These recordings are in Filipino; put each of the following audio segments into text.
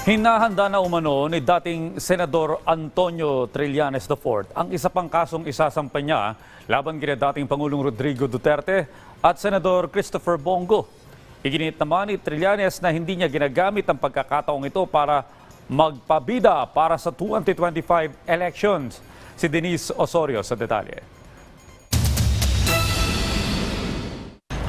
Hinahanda na umano ni dating Senador Antonio Trillanes IV ang isa pang kasong isasampa niya laban kina dating Pangulong Rodrigo Duterte at Senador Christopher Bongo. Iginit naman ni Trillanes na hindi niya ginagamit ang pagkakataong ito para magpabida para sa 2025 elections. Si Denise Osorio sa detalye.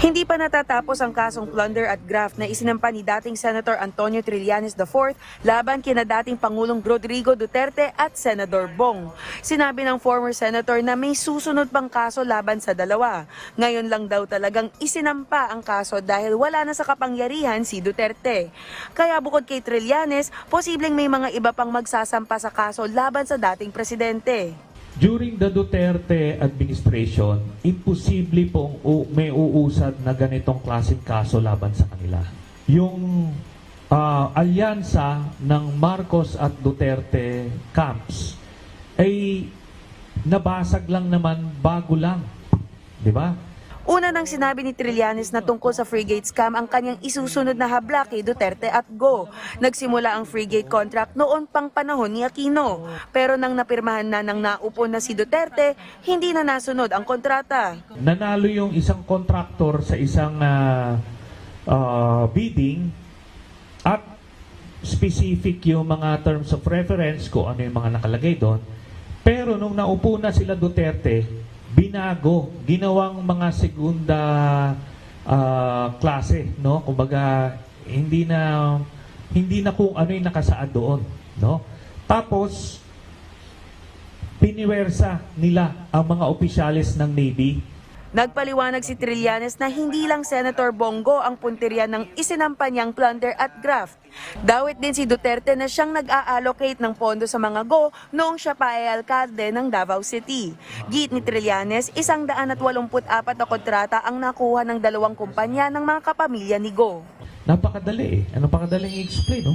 Hindi pa natatapos ang kasong plunder at graft na isinampa ni dating Senator Antonio Trillanes IV laban kina dating Pangulong Rodrigo Duterte at Senador Bong. Sinabi ng former senator na may susunod pang kaso laban sa dalawa. Ngayon lang daw talagang isinampa ang kaso dahil wala na sa kapangyarihan si Duterte. Kaya bukod kay Trillanes, posibleng may mga iba pang magsasampa sa kaso laban sa dating presidente. During the Duterte administration, imposible pong may uusad na ganitong klaseng kaso laban sa kanila. Yung alyansa ng Marcos at Duterte camps ay nabasag lang naman bago lang. Di ba? Una nang sinabi ni Trillanes na tungkol sa frigate scam ang kanyang isusunod na habla kay Duterte at Go. Nagsimula ang frigate contract noon pang panahon ni Aquino. Pero nang napirmahan na ng naupo na si Duterte, hindi na nasunod ang kontrata. Nanalo yung isang contractor sa isang bidding at specific yung mga terms of reference kung ano yung mga nakalagay doon. Pero nung naupo na sila Duterte, binago, ginawang mga segunda klase, no? Kumbaga hindi na kung ano yung nakasaad doon, no? Tapos piniwersa nila ang mga opisyalis ng Navy. Nagpaliwanag si Trillanes na hindi lang Senator Bongo ang punteriya ng isinampa niyang plunder at graft. Dawit din si Duterte na siyang nag-a-allocate ng pondo sa mga Go noong siya pa ay alkalde ng Davao City. Giit ni Trillanes, 184 na kontrata ang nakuha ng dalawang kumpanya ng mga kapamilya ni Go. Napakadali eh. Napakadaling i-explain, no?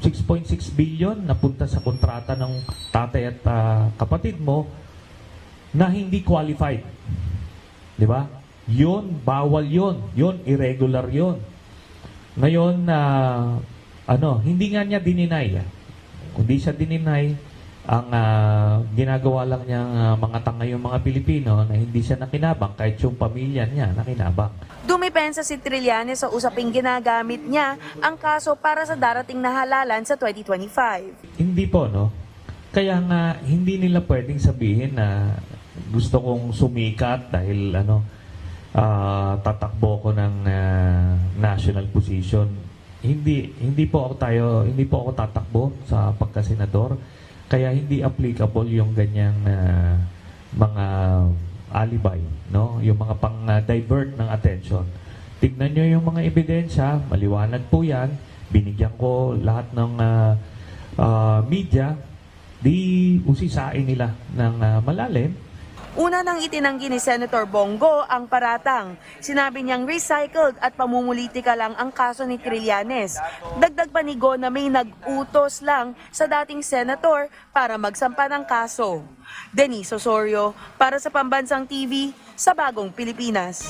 6.6 billion napunta sa kontrata ng tatay at kapatid mo na hindi qualified. Di ba? Yun, bawal yun. Yun, irregular yun. Ngayon, hindi nga niya dininay. Kundi siya dininay, ang ginagawa lang niyang mga tanga yung mga Pilipino na hindi siya nakinabang kahit yung pamilya niya nakinabang. Dumipensa si Trillanes sa usaping ginagamit niya ang kaso para sa darating na halalan sa 2025. Hindi po, no? Kaya nga, hindi nila pwedeng sabihin na gusto kong sumikat dahil tatakbo ko ng national position. Hindi po ako tatakbo sa pagkasenador. Kaya hindi applicable yung ganyang mga alibay, no? Yung mga pang-divert ng attention. Tignan nyo yung mga ebidensya, maliwanag po yan. Binigyan ko lahat ng media, di usisain nila ng malalim. Una nang itinanggi ni Senator Bongo ang paratang. Sinabi niyang recycled at pamumulitika lang ang kaso ni Trillanes. Dagdag pa ni Go na may nag-utos lang sa dating senator para magsampa ng kaso. Denise Osorio para sa Pambansang TV sa Bagong Pilipinas.